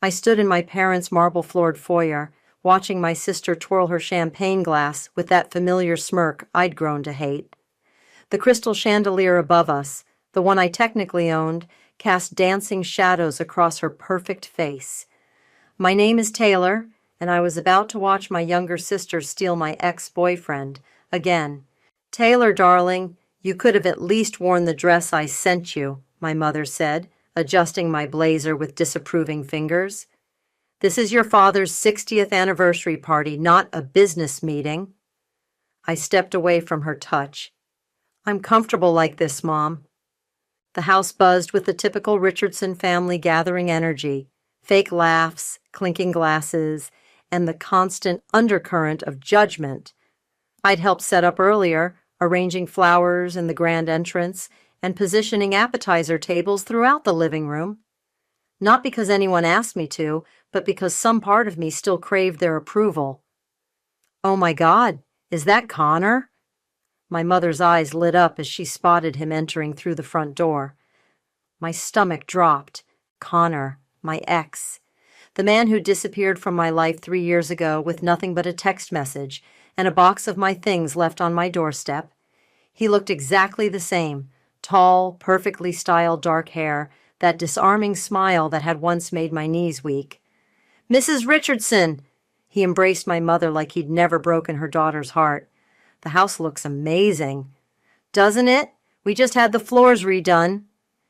I stood in my parents' marble-floored foyer, watching my sister twirl her champagne glass with that familiar smirk I'd grown to hate. The crystal chandelier above us, the one I technically owned, cast dancing shadows across her perfect face. My name is Taylor, and I was about to watch my younger sister steal my ex-boyfriend again. Taylor, darling, you could have at least worn the dress I sent you, my mother said, adjusting my blazer with disapproving fingers. This is your father's 60th anniversary party, not a business meeting. I stepped away from her touch. I'm comfortable like this, Mom. The house buzzed with the typical Richardson family gathering energy, fake laughs, clinking glasses, and the constant undercurrent of judgment. I'd helped set up earlier, arranging flowers in the grand entrance and positioning appetizer tables throughout the living room. Not because anyone asked me to, but because some part of me still craved their approval. Oh my God, is that Connor? My mother's eyes lit up as she spotted him entering through the front door. My stomach dropped. Connor, my ex. The man who disappeared from my life 3 years ago with nothing but a text message and a box of my things left on my doorstep. He looked exactly the same. Tall, perfectly styled dark hair, that disarming smile that had once made my knees weak. Mrs. Richardson! He embraced my mother like he'd never broken her daughter's heart. The house looks amazing. Doesn't it? We just had the floors redone.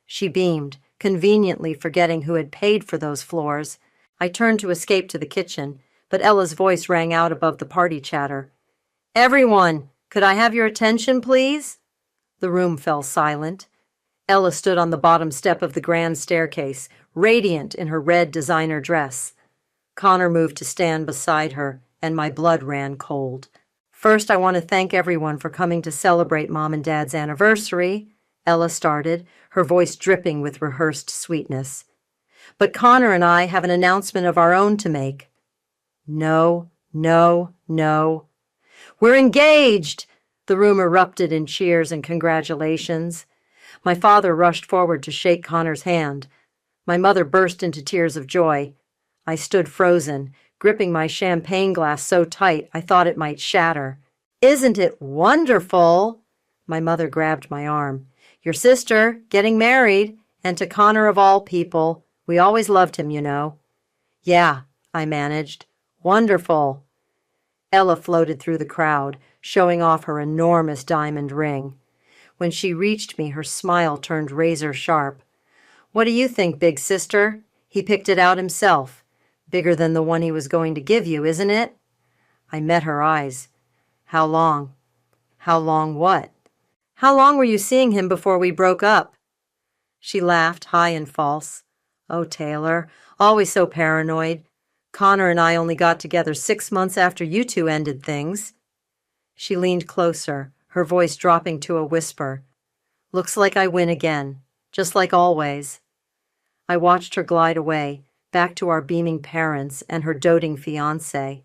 She beamed, conveniently forgetting who had paid for those floors. I turned to escape to the kitchen, but Ella's voice rang out above the party chatter. Everyone, could I have your attention, please? The room fell silent. Ella stood on the bottom step of the grand staircase, radiant in her red designer dress. Connor moved to stand beside her, and my blood ran cold. First, I want to thank everyone for coming to celebrate Mom and Dad's anniversary, Ella started, her voice dripping with rehearsed sweetness. But Connor and I have an announcement of our own to make. No, no, no. We're engaged! The room erupted in cheers and congratulations. My father rushed forward to shake Connor's hand. My mother burst into tears of joy. I stood frozen, gripping my champagne glass so tight I thought it might shatter. Isn't it wonderful? My mother grabbed my arm. Your sister, getting married, and to Connor of all people. We always loved him, you know. Yeah, I managed. Wonderful. Ella floated through the crowd, showing off her enormous diamond ring. When she reached me, her smile turned razor sharp. What do you think, big sister? He picked it out himself. Bigger than the one he was going to give you, isn't it? I met her eyes. How long? How long what? How long were you seeing him before we broke up? She laughed, high and false. Oh, Taylor, always so paranoid. Connor and I only got together 6 months after you two ended things. She leaned closer, her voice dropping to a whisper. Looks like I win again, just like always. I watched her glide away, back to our beaming parents and her doting fiancé.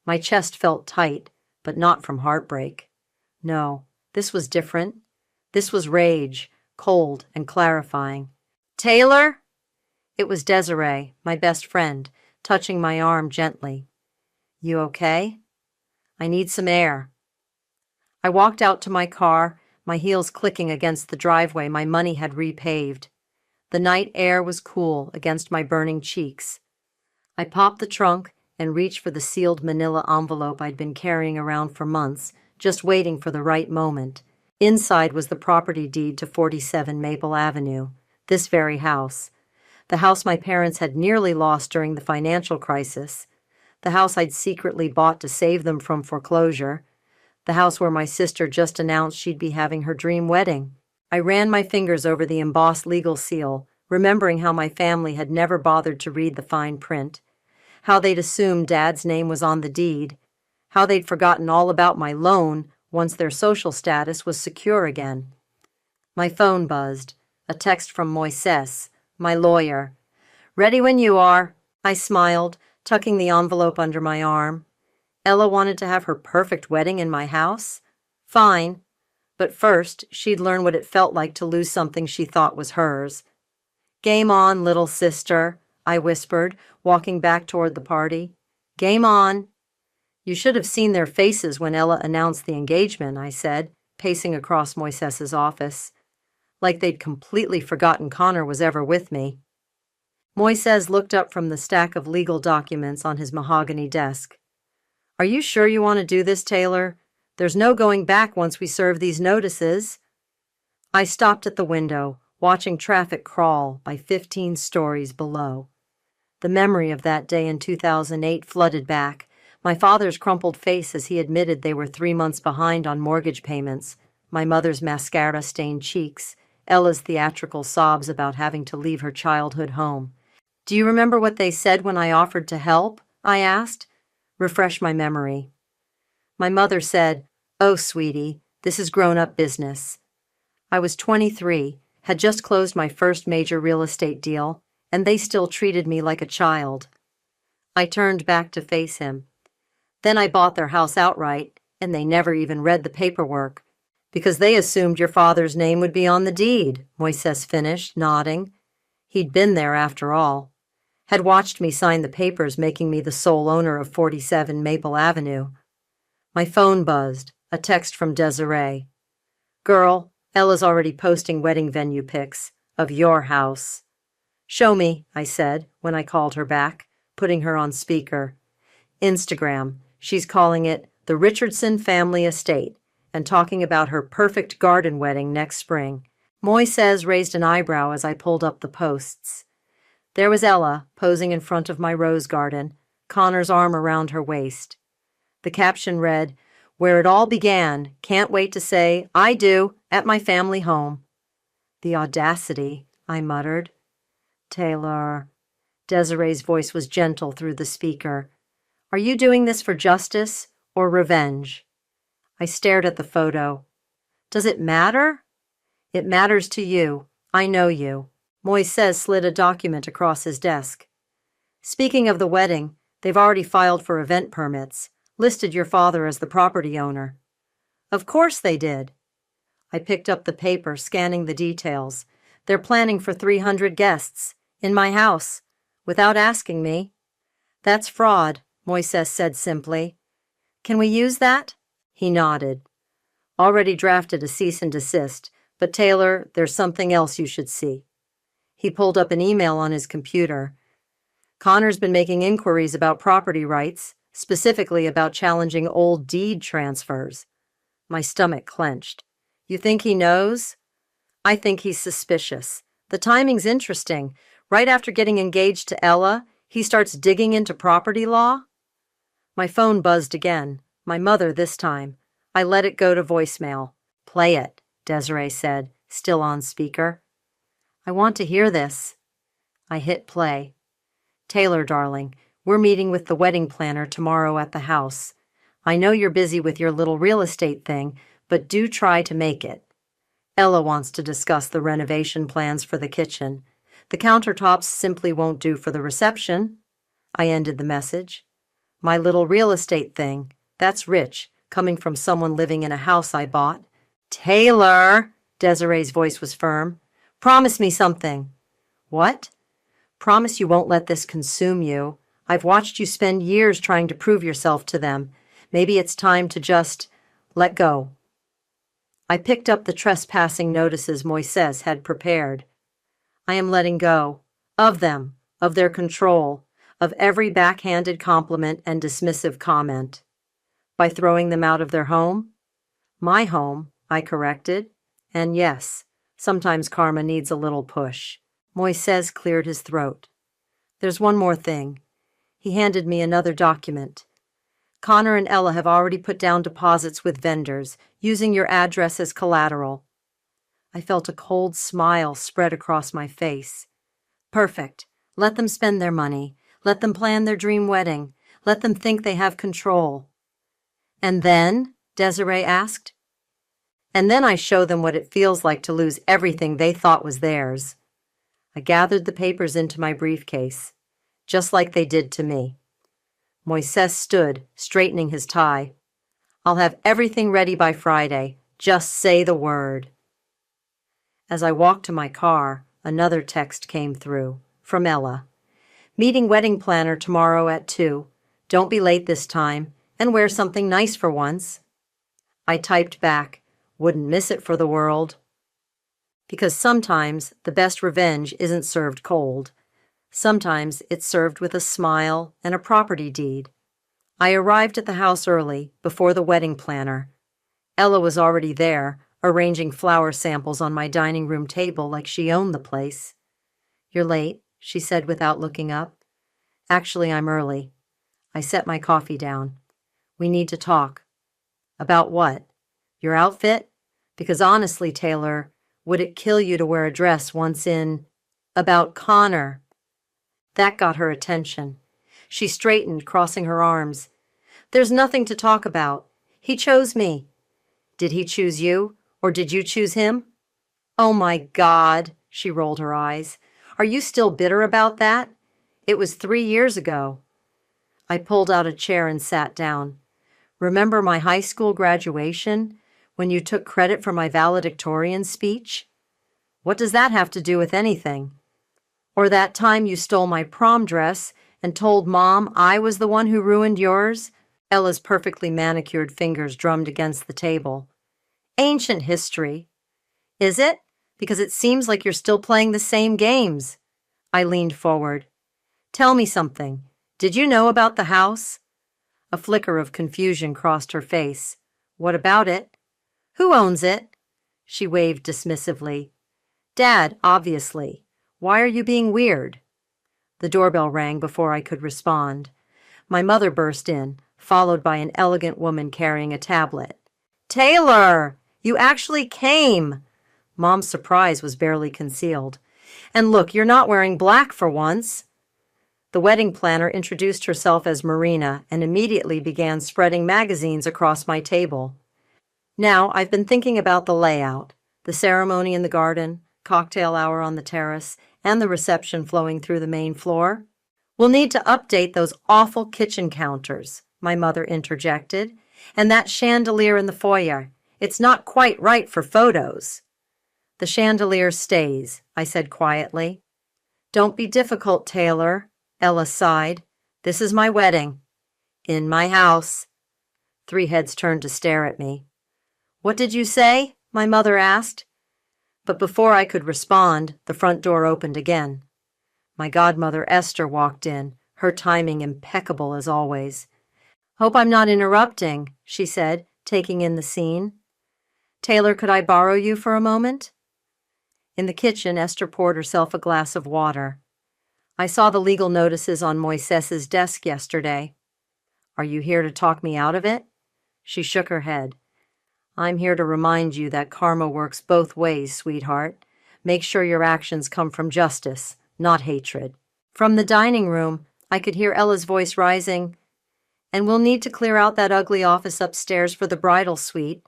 My chest felt tight, but not from heartbreak. No, this was different. This was rage, cold and clarifying. Taylor? It was Desiree, my best friend, touching my arm gently. You okay? I need some air. I walked out to my car, my heels clicking against the driveway my money had repaved. The night air was cool against my burning cheeks. I popped the trunk and reached for the sealed manila envelope I'd been carrying around for months, just waiting for the right moment. Inside was the property deed to 47 Maple Avenue, this very house. The house my parents had nearly lost during the financial crisis. The house I'd secretly bought to save them from foreclosure. The house where my sister just announced she'd be having her dream wedding. I ran my fingers over the embossed legal seal, remembering how my family had never bothered to read the fine print, how they'd assumed Dad's name was on the deed, how they'd forgotten all about my loan once their social status was secure again. My phone buzzed, a text from Moises, my lawyer. Ready when you are, I smiled, tucking the envelope under my arm. Ella wanted to have her perfect wedding in my house? Fine. But first, she'd learn what it felt like to lose something she thought was hers. Game on, little sister, I whispered, walking back toward the party. Game on. You should have seen their faces when Ella announced the engagement, I said, pacing across Moises's office. Like they'd completely forgotten Connor was ever with me. Moises looked up from the stack of legal documents on his mahogany desk. Are you sure you want to do this, Taylor? There's no going back once we serve these notices. I stopped at the window, watching traffic crawl by 15 stories below. The memory of that day in 2008 flooded back, my father's crumpled face as he admitted they were 3 months behind on mortgage payments, my mother's mascara-stained cheeks, Ella's theatrical sobs about having to leave her childhood home. Do you remember what they said when I offered to help? I asked. Refresh my memory. My mother said, "Oh, sweetie, this is grown-up business." I was 23, had just closed my first major real estate deal, and they still treated me like a child. I turned back to face him. Then I bought their house outright, and they never even read the paperwork, because they assumed your father's name would be on the deed, Moises finished, nodding. He'd been there after all. Had watched me sign the papers making me the sole owner of 47 Maple Avenue. My phone buzzed, a text from Desiree. Girl, Ella's already posting wedding venue pics of your house. Show me, I said, when I called her back, putting her on speaker. Instagram. She's calling it the Richardson Family Estate and talking about her perfect garden wedding next spring. Moises raised an eyebrow as I pulled up the posts. There was Ella, posing in front of my rose garden, Connor's arm around her waist. The caption read, "Where it all began, can't wait to say, I do, at my family home." The audacity, I muttered. Taylor. Desiree's voice was gentle through the speaker. Are you doing this for justice or revenge? I stared at the photo. Does it matter? It matters to you. I know you. Moises slid a document across his desk. Speaking of the wedding, they've already filed for event permits, listed your father as the property owner. Of course they did. I picked up the paper, scanning the details. They're planning for 300 guests, in my house, without asking me. That's fraud, Moises said simply. Can we use that? He nodded. Already drafted a cease and desist, but Taylor, there's something else you should see. He pulled up an email on his computer. Connor's been making inquiries about property rights, specifically about challenging old deed transfers. My stomach clenched. You think he knows? I think he's suspicious. The timing's interesting. Right after getting engaged to Ella, he starts digging into property law. My phone buzzed again. My mother this time. I let it go to voicemail. Play it, Desiree said, still on speaker. I want to hear this. I hit play. Taylor, darling, we're meeting with the wedding planner tomorrow at the house. I know you're busy with your little real estate thing, but do try to make it. Ella wants to discuss the renovation plans for the kitchen. The countertops simply won't do for the reception. I ended the message. My little real estate thing. That's rich, coming from someone living in a house I bought. Taylor! Desiree's voice was firm. Promise me something. What? Promise you won't let this consume you. I've watched you spend years trying to prove yourself to them. Maybe it's time to just let go. I picked up the trespassing notices Moises had prepared. I am letting go. Of them, of their control, of every backhanded compliment and dismissive comment. By throwing them out of their home? My home, I corrected. And yes, sometimes karma needs a little push. Moises cleared his throat. There's one more thing. He handed me another document. Connor and Ella have already put down deposits with vendors, using your address as collateral. I felt a cold smile spread across my face. Perfect. Let them spend their money. Let them plan their dream wedding. Let them think they have control. And then? Desiree asked. And then I show them what it feels like to lose everything they thought was theirs. I gathered the papers into my briefcase, just like they did to me. Moises stood, straightening his tie. I'll have everything ready by Friday. Just say the word. As I walked to my car, another text came through, from Ella. Meeting wedding planner tomorrow at 2. Don't be late this time, and wear something nice for once. I typed back, wouldn't miss it for the world. Because sometimes the best revenge isn't served cold. Sometimes it's served with a smile and a property deed. I arrived at the house early, before the wedding planner. Ella was already there, arranging flower samples on my dining room table like she owned the place. "You're late," she said without looking up. "Actually, I'm early." I set my coffee down. "We need to talk." "About what? Your outfit? Because honestly, Taylor, would it kill you to wear a dress once in—" "About Connor." That got her attention. She straightened, crossing her arms. "There's nothing to talk about. He chose me." "Did he choose you, or did you choose him?" "Oh my God," she rolled her eyes. "Are you still bitter about that? It was 3 years ago." I pulled out a chair and sat down. "Remember my high school graduation, when you took credit for my valedictorian speech? What does that have to do with anything? Or that time you stole my prom dress and told Mom I was the one who ruined yours?" Ella's perfectly manicured fingers drummed against the table. "Ancient history." "Is it? Because it seems like you're still playing the same games." I leaned forward. "Tell me something. Did you know about the house?" A flicker of confusion crossed her face. "What about it?" "Who owns it?" She waved dismissively. "Dad, obviously. Why are you being weird?" The doorbell rang before I could respond. My mother burst in, followed by an elegant woman carrying a tablet. "Taylor! You actually came!" Mom's surprise was barely concealed. "And look, you're not wearing black for once." The wedding planner introduced herself as Marina and immediately began spreading magazines across my table. "Now, I've been thinking about the layout, the ceremony in the garden, cocktail hour on the terrace, and the reception flowing through the main floor. We'll need to update those awful kitchen counters," my mother interjected, "and that chandelier in the foyer. It's not quite right for photos." "The chandelier stays," I said quietly. "Don't be difficult, Taylor," Ella sighed. "This is my wedding. In my house." 3 heads turned to stare at me. "What did you say?" my mother asked. But before I could respond, the front door opened again. My godmother Esther walked in, her timing impeccable as always. "Hope I'm not interrupting," she said, taking in the scene. "Taylor, could I borrow you for a moment?" In the kitchen, Esther poured herself a glass of water. "I saw the legal notices on Moises's desk yesterday." "Are you here to talk me out of it?" She shook her head. "I'm here to remind you that karma works both ways, sweetheart. Make sure your actions come from justice, not hatred." From the dining room, I could hear Ella's voice rising. "And we'll need to clear out that ugly office upstairs for the bridal suite."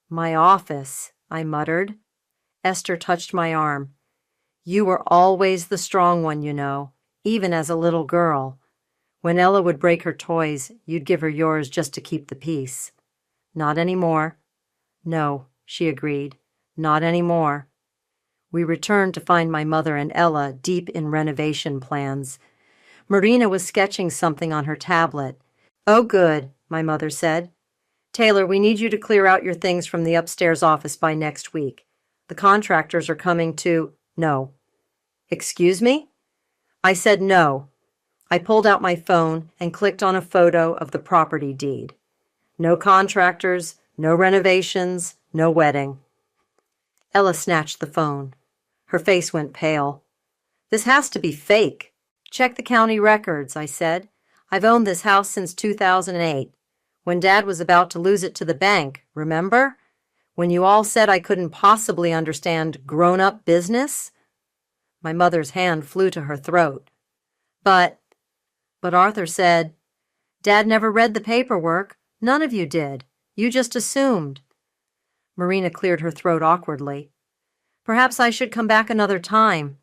"My office," I muttered. Esther touched my arm. "You were always the strong one, you know, even as a little girl. When Ella would break her toys, you'd give her yours just to keep the peace." "Not anymore." "No," she agreed, "not anymore." We returned to find my mother and Ella deep in renovation plans. Marina was sketching something on her tablet. "Oh, good," my mother said. "Taylor, we need you to clear out your things from the upstairs office by next week. The contractors are coming to—" "No." "Excuse me?" I said no. I pulled out my phone and clicked on a photo of the property deed. No contractors, no renovations, no wedding. Ella snatched the phone. Her face went pale. "This has to be fake." "Check the county records," I said. "I've owned this house since 2008, when Dad was about to lose it to the bank, remember? When you all said I couldn't possibly understand grown-up business?" My mother's hand flew to her throat. But Arthur said, "Dad never read the paperwork. None of you did. You just assumed." Marina cleared her throat awkwardly. "Perhaps I should come back another time."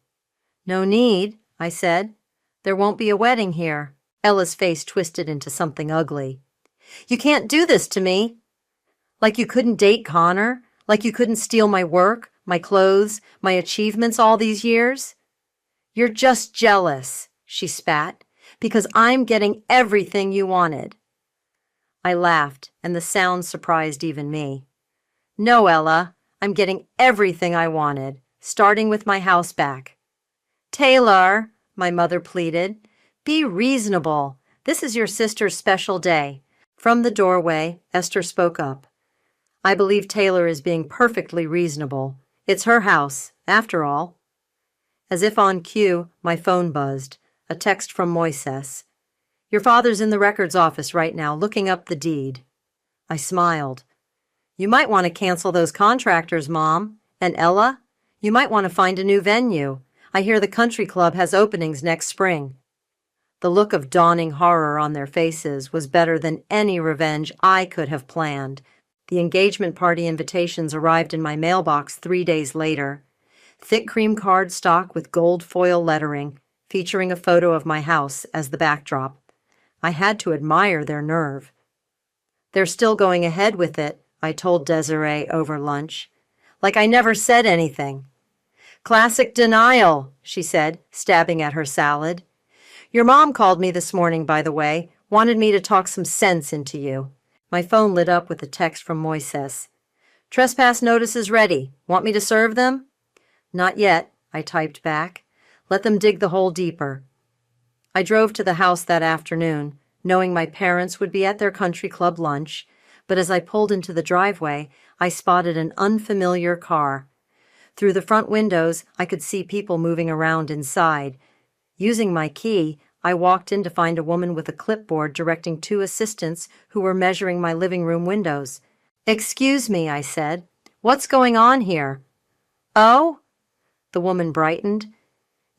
"No need," I said. "There won't be a wedding here." Ella's face twisted into something ugly. "You can't do this to me. Like you couldn't date Connor? Like you couldn't steal my work, my clothes, my achievements all these years?" "You're just jealous." she spat, because I'm getting everything you wanted. I laughed, and the sound surprised even me. No, Ella, I'm getting everything I wanted, starting with my house back. Taylor, my mother pleaded, be reasonable. This is your sister's special day. From the doorway, Esther spoke up. I believe Taylor is being perfectly reasonable. It's her house, after all. As if on cue, my phone buzzed. A text from Moises. Your father's in the records office right now, looking up the deed. I smiled. You might want to cancel those contractors, Mom. And Ella, you might want to find a new venue. I hear the country club has openings next spring. The look of dawning horror on their faces was better than any revenge I could have planned. The engagement party invitations arrived in my mailbox 3 days later. Thick cream cardstock with gold foil lettering, featuring a photo of my house as the backdrop. I had to admire their nerve. They're still going ahead with it, I told Desiree over lunch. Like I never said anything. Classic denial, she said, stabbing at her salad. Your mom called me this morning, by the way, wanted me to talk some sense into you. My phone lit up with a text from Moises. Trespass notices ready. Want me to serve them? Not yet, I typed back. Let them dig the hole deeper. I drove to the house that afternoon, knowing my parents would be at their country club lunch, but as I pulled into the driveway, I spotted an unfamiliar car. Through the front windows, I could see people moving around inside. Using my key, I walked in to find a woman with a clipboard directing 2 assistants who were measuring my living room windows. Excuse me, I said. What's going on here? Oh? The woman brightened.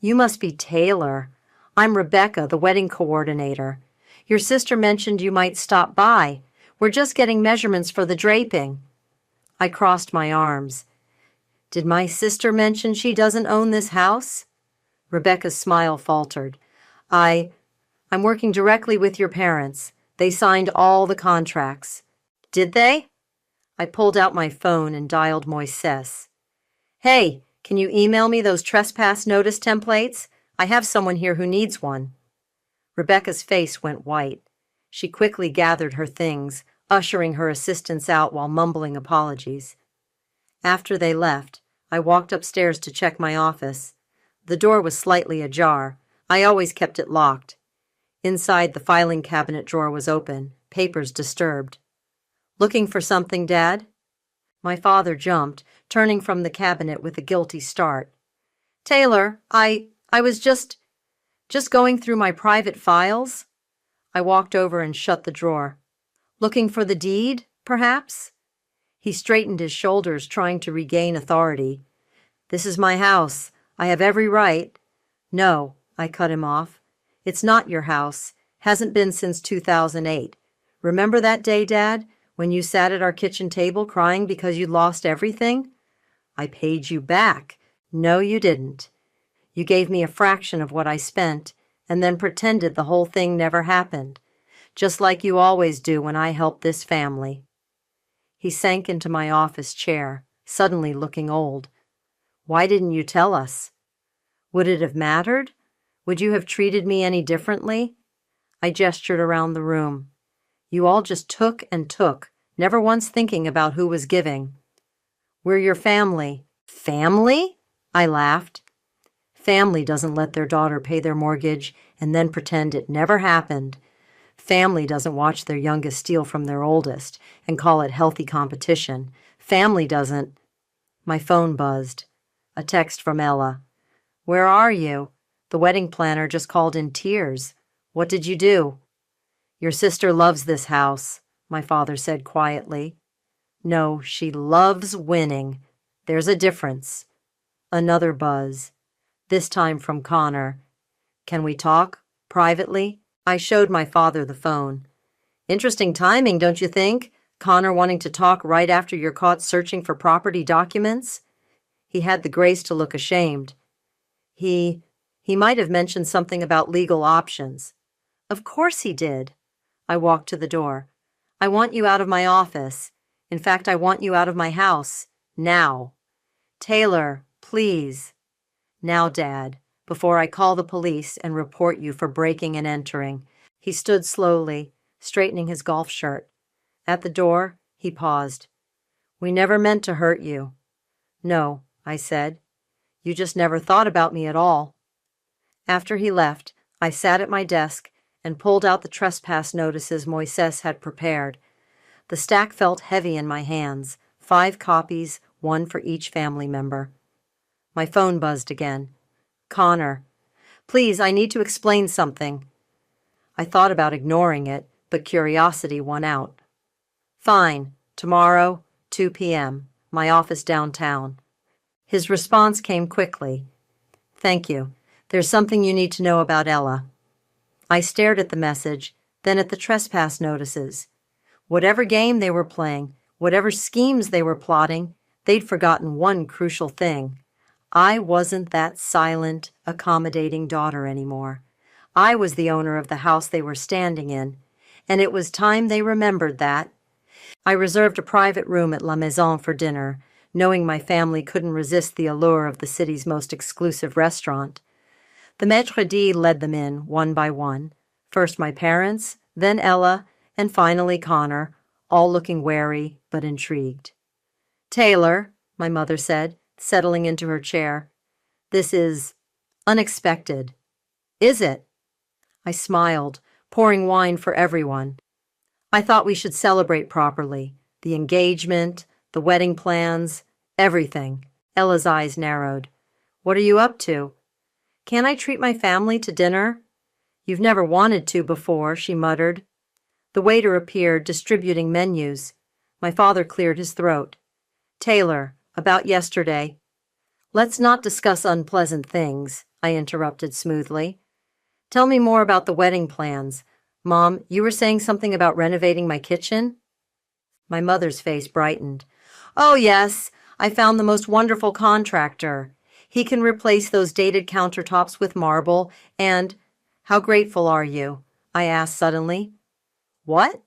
You must be Taylor. I'm Rebecca, the wedding coordinator. Your sister mentioned you might stop by. We're just getting measurements for the draping. I crossed my arms. Did my sister mention she doesn't own this house? Rebecca's smile faltered. I'm working directly with your parents. They signed all the contracts. Did they? I pulled out my phone and dialed Moises. Hey, can you email me those trespass notice templates? I have someone here who needs one. Rebecca's face went white. She quickly gathered her things, ushering her assistants out while mumbling apologies. After they left, I walked upstairs to check my office. The door was slightly ajar. I always kept it locked. Inside, the filing cabinet drawer was open, papers disturbed. Looking for something, Dad? My father jumped, turning from the cabinet with a guilty start. Taylor, I was just going through my private files. I walked over and shut the drawer. Looking for the deed, perhaps? He straightened his shoulders, trying to regain authority. This is my house. I have every right. No, I cut him off. It's not your house. Hasn't been since 2008. Remember that day, Dad, when you sat at our kitchen table crying because you'd lost everything? I paid you back. No, you didn't. You gave me a fraction of what I spent and then pretended the whole thing never happened, just like you always do when I help this family. He sank into my office chair, suddenly looking old. Why didn't you tell us? Would it have mattered? Would you have treated me any differently? I gestured around the room. You all just took and took, never once thinking about who was giving. We're your family. Family? I laughed. Family doesn't let their daughter pay their mortgage and then pretend it never happened. Family doesn't watch their youngest steal from their oldest and call it healthy competition. Family doesn't... My phone buzzed. A text from Ella. Where are you? The wedding planner just called in tears. What did you do? Your sister loves this house, my father said quietly. No, she loves winning. There's a difference. Another buzz. This time from Connor. Can we talk? Privately? I showed my father the phone. Interesting timing, don't you think? Connor wanting to talk right after you're caught searching for property documents? He had the grace to look ashamed. He might have mentioned something about legal options. Of course he did. I walked to the door. I want you out of my office. In fact, I want you out of my house. Now. Taylor, please. Now, Dad, before I call the police and report you for breaking and entering." He stood slowly, straightening his golf shirt. At the door, he paused. "We never meant to hurt you." "No," I said. "You just never thought about me at all." After he left, I sat at my desk and pulled out the trespass notices Moises had prepared. The stack felt heavy in my hands, 5 copies, 1 for each family member. My phone buzzed again. "Connor. Please, I need to explain something." I thought about ignoring it, but curiosity won out. "Fine. Tomorrow, 2 p.m., my office downtown." His response came quickly. "Thank you. There's something you need to know about Ella." I stared at the message, then at the trespass notices. Whatever game they were playing, whatever schemes they were plotting, they'd forgotten one crucial thing. I wasn't that silent, accommodating daughter anymore. I was the owner of the house they were standing in, and it was time they remembered that. I reserved a private room at La Maison for dinner, knowing my family couldn't resist the allure of the city's most exclusive restaurant. The maître d' led them in, one by one. First my parents, then Ella, and finally Connor, all looking wary but intrigued. "Taylor," my mother said, settling into her chair, "this is unexpected." "Is it?" I smiled, pouring wine for everyone. "I thought we should celebrate properly. The engagement, the wedding plans, everything." Ella's eyes narrowed. "What are you up to?" "Can't I treat my family to dinner?" "You've never wanted to before," she muttered. The waiter appeared, distributing menus. My father cleared his throat. "Taylor, about yesterday." "Let's not discuss unpleasant things," I interrupted smoothly. "Tell me more about the wedding plans. Mom, you were saying something about renovating my kitchen?" My mother's face brightened. "Oh, yes, I found the most wonderful contractor. He can replace those dated countertops with marble and—" "How grateful are you?" I asked suddenly. "What?"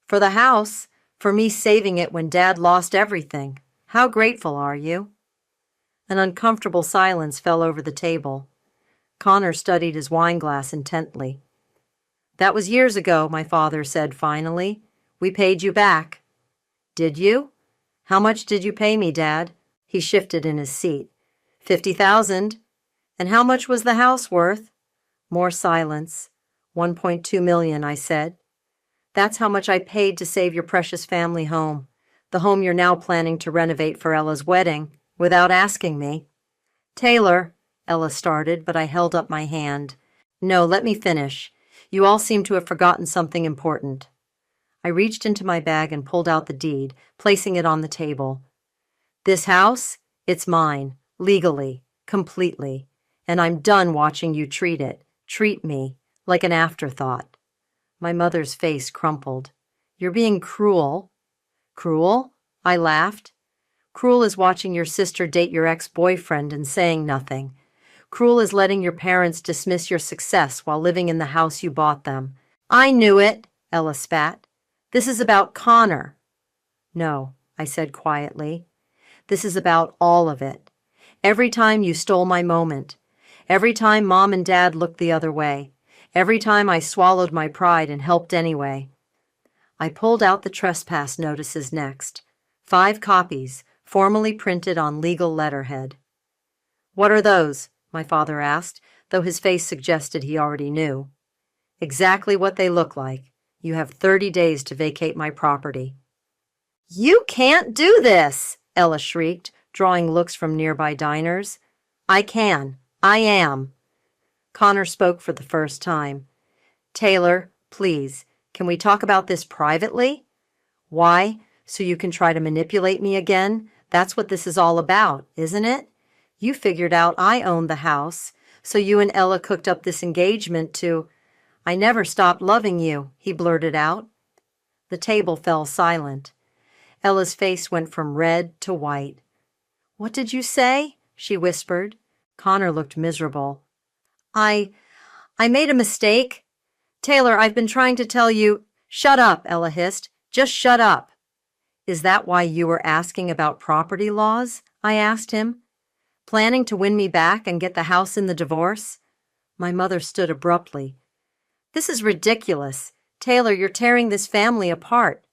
"For the house, for me saving it when Dad lost everything. How grateful are you?" An uncomfortable silence fell over the table. Connor studied his wineglass intently. "That was years ago," my father said finally. "We paid you back." "Did you? How much did you pay me, Dad?" He shifted in his seat. 50,000. "And how much was the house worth?" More silence. 1.2 million, I said. "That's how much I paid to save your precious family home, the home you're now planning to renovate for Ella's wedding, without asking me." "Taylor," Ella started, but I held up my hand. "No, let me finish. You all seem to have forgotten something important." I reached into my bag and pulled out the deed, placing it on the table. "This house, it's mine, legally, completely, and I'm done watching you treat me, like an afterthought." My mother's face crumpled. "You're being cruel." "Cruel?" I laughed. "Cruel is watching your sister date your ex-boyfriend and saying nothing. Cruel is letting your parents dismiss your success while living in the house you bought them." "I knew it," Ella spat. "This is about Connor." "No," I said quietly. "This is about all of it. Every time you stole my moment. Every time Mom and Dad looked the other way. Every time I swallowed my pride and helped anyway." I pulled out the trespass notices next. 5 copies, formally printed on legal letterhead. "What are those?" my father asked, though his face suggested he already knew. "Exactly what they look like. You have 30 days to vacate my property." "You can't do this!" Ella shrieked, drawing looks from nearby diners. "I can. I am." Connor spoke for the first time. "Taylor, please, can we talk about this privately?" "Why? So you can try to manipulate me again? That's what this is all about, isn't it? You figured out I owned the house, so you and Ella cooked up this engagement to—" "I never stopped loving you," he blurted out. The table fell silent. Ella's face went from red to white. "What did you say?" she whispered. Connor looked miserable. I made a mistake. Taylor, I've been trying to tell you—" "Shut up," Ella hissed. "Just shut up." "Is that why you were asking about property laws?" I asked him. Planning to win me back and get the house in the divorce? My mother stood abruptly. This is ridiculous. Taylor, you're tearing this family apart.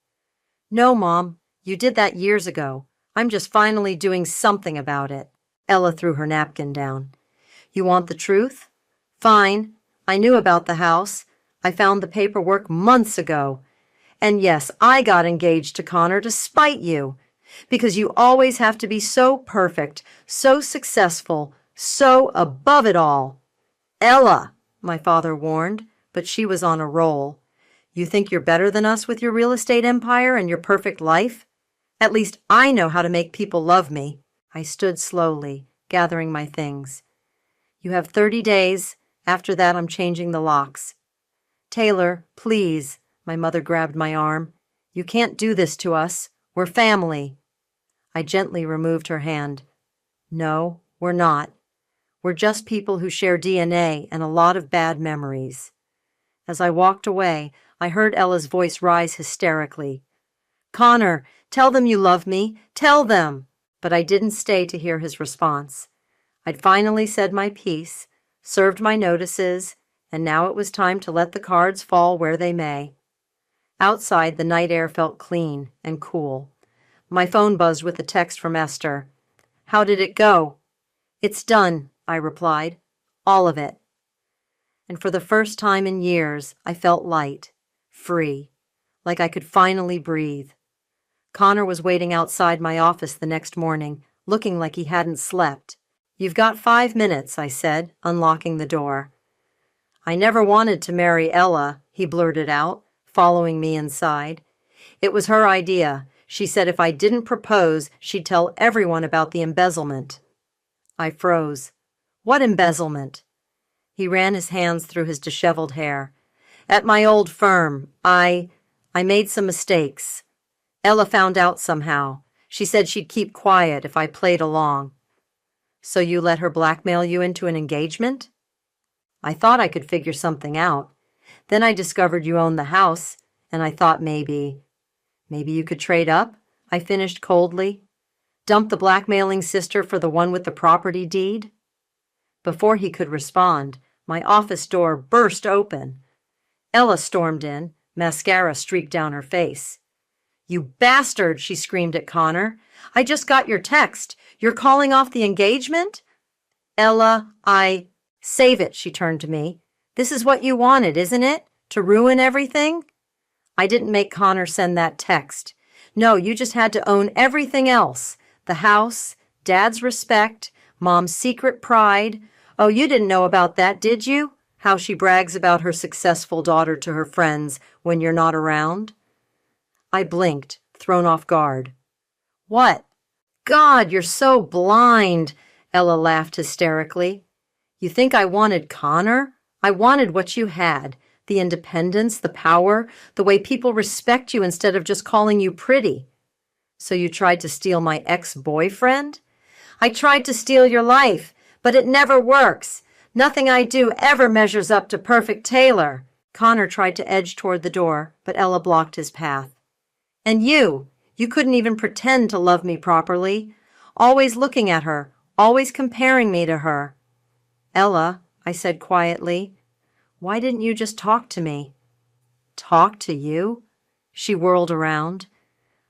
No, Mom, you did that years ago. I'm just finally doing something about it. Ella threw her napkin down. You want the truth? Fine. I knew about the house. I found the paperwork months ago. And yes, I got engaged to Connor to spite you. Because you always have to be so perfect, so successful, so above it all. Ella, my father warned, but she was on a roll. You think you're better than us with your real estate empire and your perfect life? At least I know how to make people love me. I stood slowly, gathering my things. You have 30 days. After that, I'm changing the locks. Taylor, please. My mother grabbed my arm. You can't do this to us. We're family. I gently removed her hand. No, we're not. We're just people who share DNA and a lot of bad memories. As I walked away, I heard Ella's voice rise hysterically. Connor, tell them you love me. Tell them. But I didn't stay to hear his response. I'd finally said my piece, served my notices, and now it was time to let the cards fall where they may. Outside, the night air felt clean and cool. My phone buzzed with a text from Esther. How did it go? It's done, I replied. All of it. And for the first time in years, I felt light, free, like I could finally breathe. Connor was waiting outside my office the next morning, looking like he hadn't slept. You've got 5 minutes, I said, unlocking the door. I never wanted to marry Ella, he blurted out, following me inside. It was her idea. She said if I didn't propose, she'd tell everyone about the embezzlement. I froze. What embezzlement? He ran his hands through his disheveled hair. At my old firm, I made some mistakes. Ella found out somehow. She said she'd keep quiet if I played along. So you let her blackmail you into an engagement? I thought I could figure something out. Then I discovered you owned the house, and I thought maybe you could trade up, I finished coldly. Dump the blackmailing sister for the one with the property deed? Before he could respond, my office door burst open. Ella stormed in, mascara streaked down her face. You bastard, she screamed at Connor. I just got your text. You're calling off the engagement? Ella, Save it, she turned to me. This is what you wanted, isn't it? To ruin everything? I didn't make Connor send that text. No, you just had to own everything else. The house, Dad's respect, Mom's secret pride. Oh, you didn't know about that, did you? How she brags about her successful daughter to her friends when you're not around. I blinked, thrown off guard. What? God, you're so blind, Ella laughed hysterically. You think I wanted Connor? I wanted what you had. The independence, the power, the way people respect you instead of just calling you pretty. So you tried to steal my ex-boyfriend? I tried to steal your life, but it never works. Nothing I do ever measures up to perfect Taylor. Connor tried to edge toward the door, but Ella blocked his path. And you couldn't even pretend to love me properly. Always looking at her, always comparing me to her. Ella, I said quietly, why didn't you just talk to me? Talk to you? She whirled around.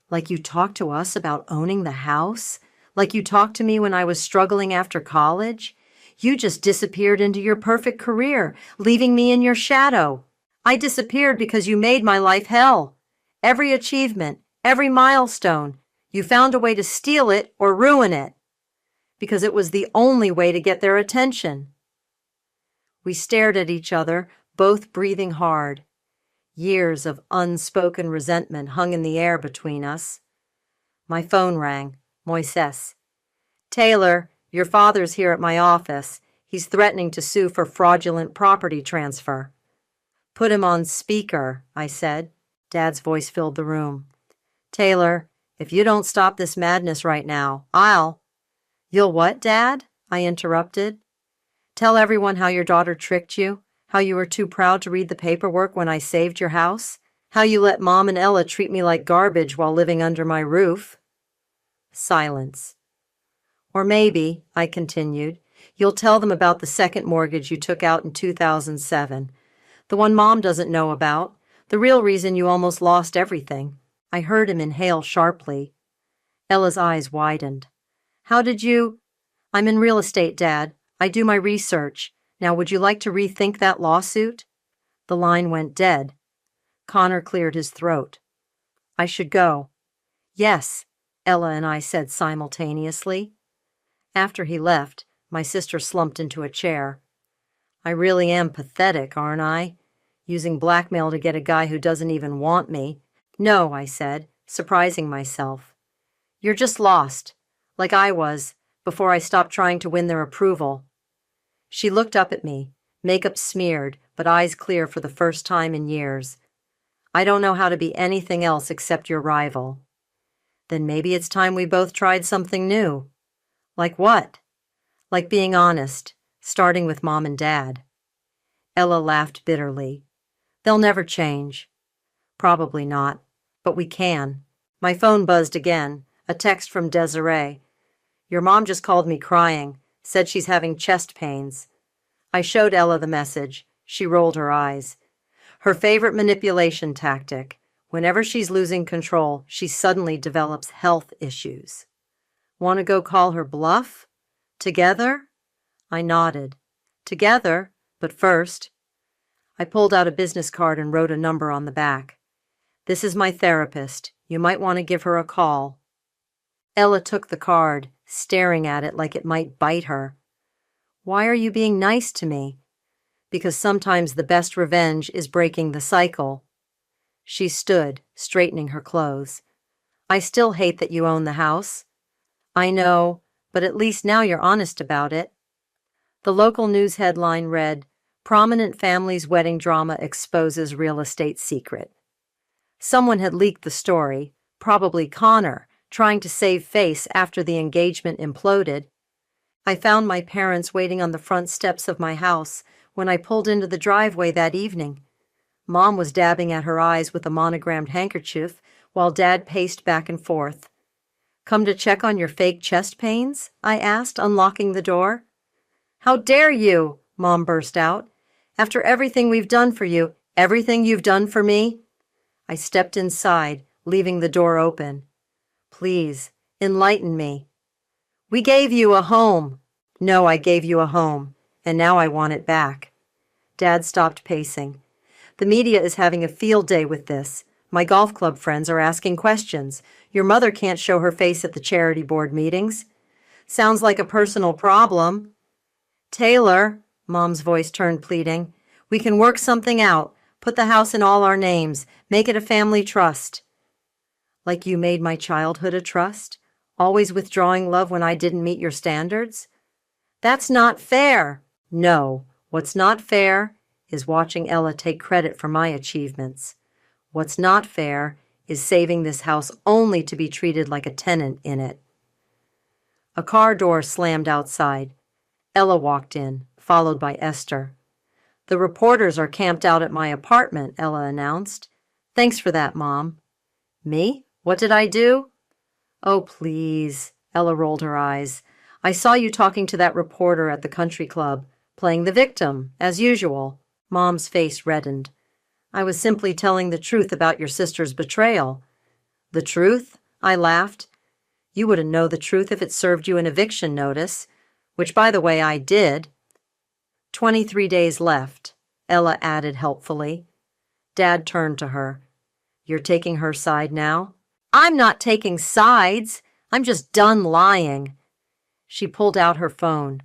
Like you talked to us about owning the house? Like you talked to me when I was struggling after college? You just disappeared into your perfect career, leaving me in your shadow. I disappeared because you made my life hell. Every achievement, every milestone, you found a way to steal it or ruin it. Because it was the only way to get their attention. We stared at each other, both breathing hard. Years of unspoken resentment hung in the air between us. My phone rang. Moises. Taylor, your father's here at my office. He's threatening to sue for fraudulent property transfer. Put him on speaker, I said. Dad's voice filled the room. Taylor, if you don't stop this madness right now, You'll what, Dad? I interrupted. Tell everyone how your daughter tricked you, how you were too proud to read the paperwork when I saved your house, how you let Mom and Ella treat me like garbage while living under my roof. Silence. Or maybe, I continued, you'll tell them about the second mortgage you took out in 2007, the one Mom doesn't know about, the real reason you almost lost everything. I heard him inhale sharply. Ella's eyes widened. How did you? I'm in real estate, Dad. I do my research. Now, would you like to rethink that lawsuit? The line went dead. Connor cleared his throat. I should go. Yes, Ella and I said simultaneously. After he left, my sister slumped into a chair. I really am pathetic, aren't I? Using blackmail to get a guy who doesn't even want me. No, I said, surprising myself. You're just lost, like I was, before I stopped trying to win their approval. She looked up at me, makeup smeared, but eyes clear for the first time in years. I don't know how to be anything else except your rival. Then maybe it's time we both tried something new. Like what? Like being honest, starting with Mom and Dad. Ella laughed bitterly. They'll never change. Probably not, but we can. My phone buzzed again, a text from Desiree. Your mom just called me crying, said she's having chest pains. I showed Ella the message. She rolled her eyes. Her favorite manipulation tactic. Whenever she's losing control, she suddenly develops health issues. Want to go call her bluff? Together? I nodded. Together, but first. I pulled out a business card and wrote a number on the back. This is my therapist. You might want to give her a call. Ella took the card, staring at it like it might bite her. Why are you being nice to me? Because sometimes the best revenge is breaking the cycle. She stood, straightening her clothes. I still hate that you own the house. I know, but at least now you're honest about it. The local news headline read, Prominent Family's Wedding Drama Exposes Real Estate Secret. Someone had leaked the story, probably Connor, trying to save face after the engagement imploded. I found my parents waiting on the front steps of my house when I pulled into the driveway that evening. Mom was dabbing at her eyes with a monogrammed handkerchief while Dad paced back and forth. Come to check on your fake chest pains? I asked, unlocking the door. How dare you? Mom burst out. After everything we've done for you, everything you've done for me? I stepped inside, leaving the door open. Please, enlighten me. We gave you a home. No, I gave you a home, and now I want it back. Dad stopped pacing. The media is having a field day with this. My golf club friends are asking questions. Your mother can't show her face at the charity board meetings. Sounds like a personal problem. Taylor, Mom's voice turned pleading, we can work something out. Put the house in all our names. Make it a family trust. Like you made my childhood a trust? Always withdrawing love when I didn't meet your standards? That's not fair. No, what's not fair is watching Ella take credit for my achievements. What's not fair is saving this house only to be treated like a tenant in it. A car door slammed outside. Ella walked in, followed by Esther. The reporters are camped out at my apartment, Ella announced. Thanks for that, Mom. Me? What did I do? Oh, please, Ella rolled her eyes. I saw you talking to that reporter at the country club, playing the victim, as usual. Mom's face reddened. I was simply telling the truth about your sister's betrayal. The truth? I laughed. You wouldn't know the truth if it served you an eviction notice, which, by the way, I did. 23 days left, Ella added helpfully. Dad turned to her. You're taking her side now? I'm not taking sides. I'm just done lying. She pulled out her phone.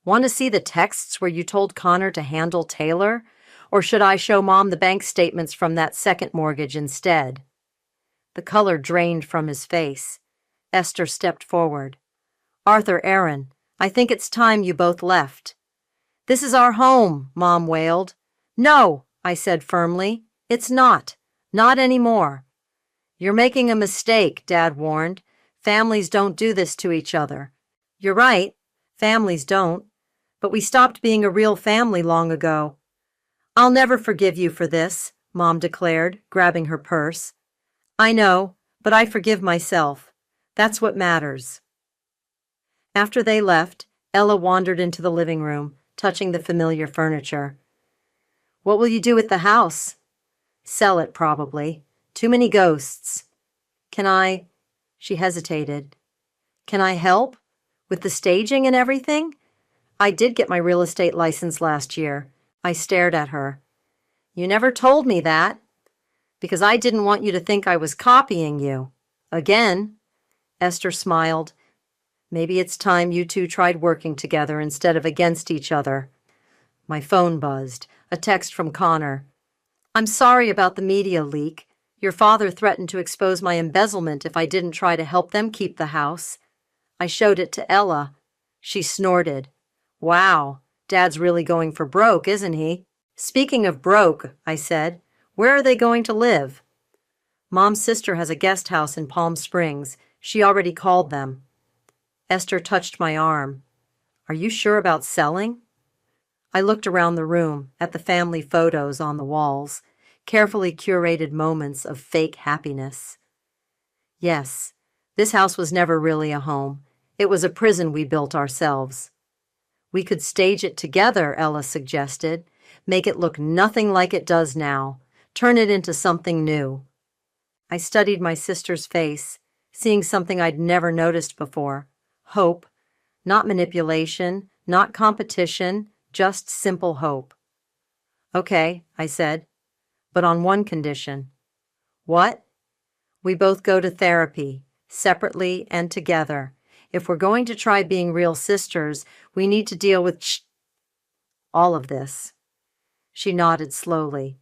Want to see the texts where you told Connor to handle Taylor? Or should I show Mom the bank statements from that second mortgage instead? The color drained from his face. Esther stepped forward. Arthur Aaron, I think it's time you both left. This is our home, Mom wailed. No, I said firmly. It's not. Not anymore. You're making a mistake, Dad warned. Families don't do this to each other. You're right. Families don't. But we stopped being a real family long ago. I'll never forgive you for this, Mom declared, grabbing her purse. I know, but I forgive myself. That's what matters. After they left, Ella wandered into the living room, touching the familiar furniture. "What will you do with the house?" "Sell it, probably. Too many ghosts." "Can I—" She hesitated. "Can I help? With the staging and everything? I did get my real estate license last year." I stared at her. "You never told me that." "Because I didn't want you to think I was copying you." "Again." Esther smiled. "Maybe it's time you two tried working together instead of against each other." My phone buzzed. A text from Connor. "I'm sorry about the media leak. Your father threatened to expose my embezzlement if I didn't try to help them keep the house." I showed it to Ella. She snorted. "Wow, Dad's really going for broke, isn't he?" "Speaking of broke," I said, "where are they going to live?" "Mom's sister has a guest house in Palm Springs. She already called them." Esther touched my arm. "Are you sure about selling?" I looked around the room at the family photos on the walls, carefully curated moments of fake happiness. Yes, this house was never really a home. It was a prison we built ourselves. "We could stage it together," Ella suggested. "Make it look nothing like it does now. Turn it into something new." I studied my sister's face, seeing something I'd never noticed before. Hope. Not manipulation, not competition, just simple hope. "Okay," I said, "but on one condition." "What?" "We both go to therapy, separately and together. If we're going to try being real sisters, we need to deal with all of this." She nodded slowly.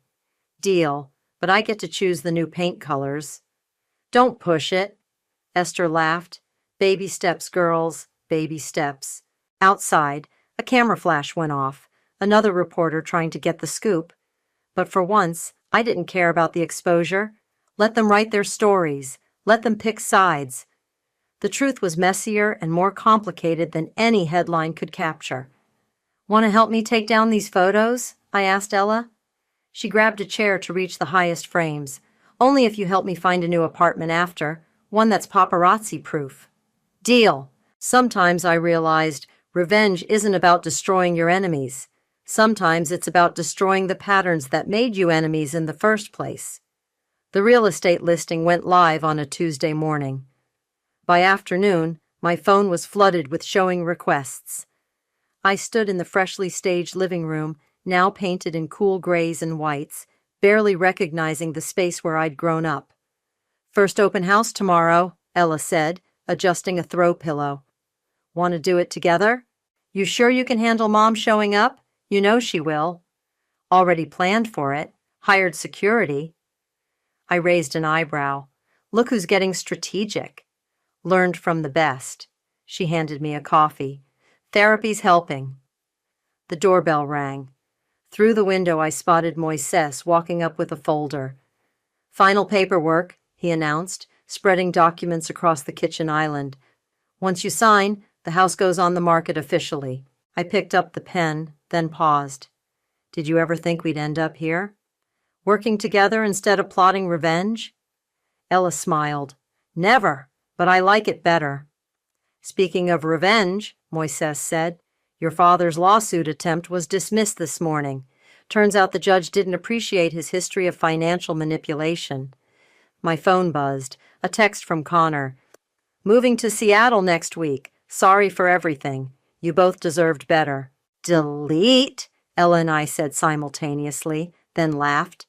"Deal, but I get to choose the new paint colors." "Don't push it." Esther laughed. "Baby steps, girls, baby steps." Outside, a camera flash went off, another reporter trying to get the scoop. But for once, I didn't care about the exposure. Let them write their stories. Let them pick sides. The truth was messier and more complicated than any headline could capture. "Want to help me take down these photos?" I asked Ella. She grabbed a chair to reach the highest frames. "Only if you help me find a new apartment after, one that's paparazzi-proof." "Deal." Sometimes I realized revenge isn't about destroying your enemies. Sometimes it's about destroying the patterns that made you enemies in the first place. The real estate listing went live on a Tuesday morning. By afternoon, my phone was flooded with showing requests. I stood in the freshly staged living room, now painted in cool grays and whites, barely recognizing the space where I'd grown up. "First open house tomorrow," Ella said, adjusting a throw pillow. "Want to do it together?" "You sure you can handle Mom showing up? You know she will." "Already planned for it. Hired security." I raised an eyebrow. "Look who's getting strategic." "Learned from the best." She handed me a coffee. "Therapy's helping." The doorbell rang. Through the window, I spotted Moises walking up with a folder. "Final paperwork," he announced, spreading documents across the kitchen island. "Once you sign, the house goes on the market officially." I picked up the pen, then paused. "Did you ever think we'd end up here? Working together instead of plotting revenge?" Ella smiled. "Never, but I like it better." "Speaking of revenge," Moises said, "your father's lawsuit attempt was dismissed this morning. Turns out the judge didn't appreciate his history of financial manipulation." My phone buzzed. A text from Connor. "Moving to Seattle next week. Sorry for everything. You both deserved better." "Delete," Ella and I said simultaneously, then laughed.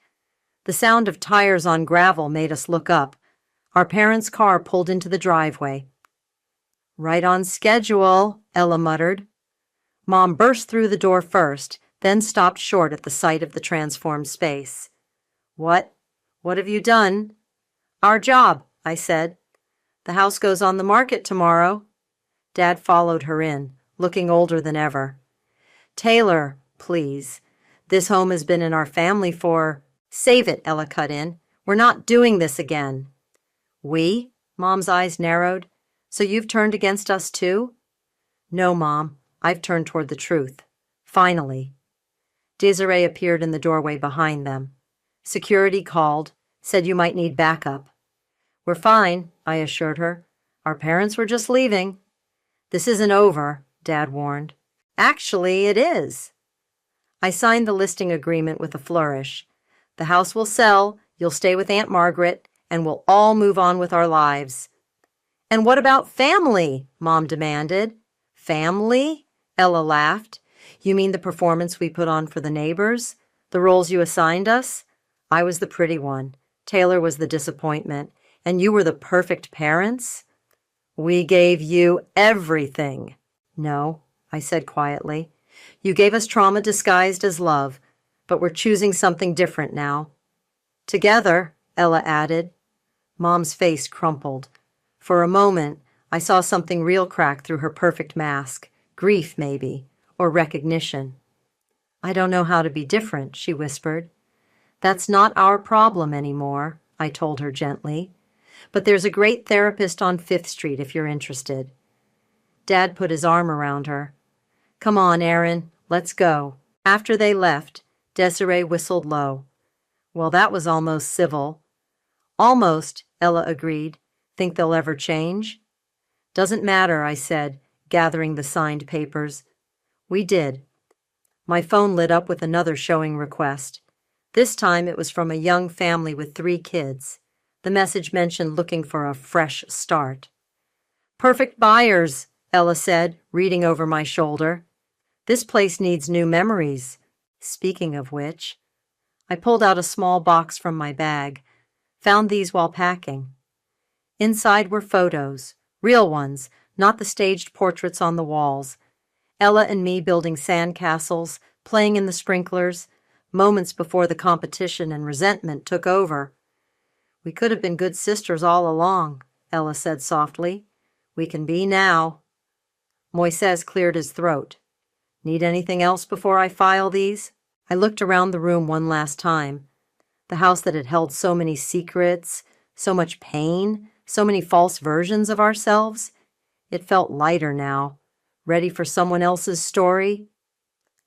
The sound of tires on gravel made us look up. Our parents' car pulled into the driveway. "Right on schedule," Ella muttered. Mom burst through the door first, then stopped short at the sight of the transformed space. What have you done?" "Our job," I said. "The house goes on the market tomorrow." Dad followed her in, looking older than ever. "Taylor, please. This home has been in our family for—" "Save it," Ella cut in. "We're not doing this again." "We?" Mom's eyes narrowed. "So you've turned against us too?" "No, Mom. I've turned toward the truth. Finally." Desiree appeared in the doorway behind them. Security called, said you might need backup. "We're fine," I assured her. "Our parents were just leaving." This isn't over, Dad warned. Actually, it is. I signed the listing agreement with a flourish. The house will sell, you'll stay with Aunt Margaret, and we'll all move on with our lives. And what about family? Mom demanded. Family? Ella laughed. You mean the performance we put on for the neighbors? The roles you assigned us? I was the pretty one. Taylor was the disappointment. And you were the perfect parents? We gave you everything. No, I said quietly. You gave us trauma disguised as love, but we're choosing something different now. Together, Ella added. Mom's face crumpled. For a moment, I saw something real crack through her perfect mask. Grief, maybe, or recognition. I don't know how to be different, she whispered. That's not our problem anymore, I told her gently. But there's a great therapist on 5th Street if you're interested. Dad put his arm around her. Come on, Erin, let's go. After they left, Desiree whistled low. Well, that was almost civil. Almost, Ella agreed. Think they'll ever change? Doesn't matter, I said, gathering the signed papers. We did. My phone lit up with another showing request. This time it was from a young family with 3 kids. The message mentioned looking for a fresh start. Perfect buyers, Ella said, reading over my shoulder. This place needs new memories. Speaking of which, I pulled out a small box from my bag. Found these while packing. Inside were photos, real ones, not the staged portraits on the walls. Ella and me building sandcastles, playing in the sprinklers, moments before the competition and resentment took over. We could have been good sisters all along, Ella said softly. We can be now. Moises cleared his throat. Need anything else before I file these? I looked around the room one last time. The house that had held so many secrets, so much pain, so many false versions of ourselves. It felt lighter now. Ready for someone else's story?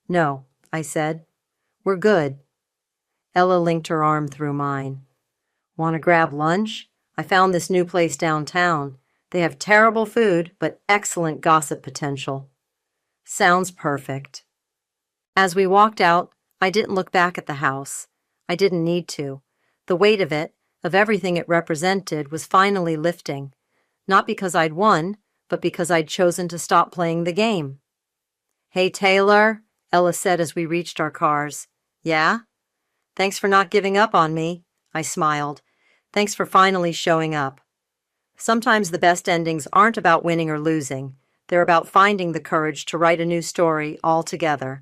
No, I said. We're good. Ella linked her arm through mine. Want to grab lunch? I found this new place downtown. They have terrible food, but excellent gossip potential. Sounds perfect. As we walked out, I didn't look back at the house. I didn't need to. The weight of it, of everything it represented, was finally lifting. Not because I'd won, but because I'd chosen to stop playing the game. Hey, Taylor, Ella said as we reached our cars. Yeah? Thanks for not giving up on me, I smiled. Thanks for finally showing up. Sometimes the best endings aren't about winning or losing. They're about finding the courage to write a new story all together,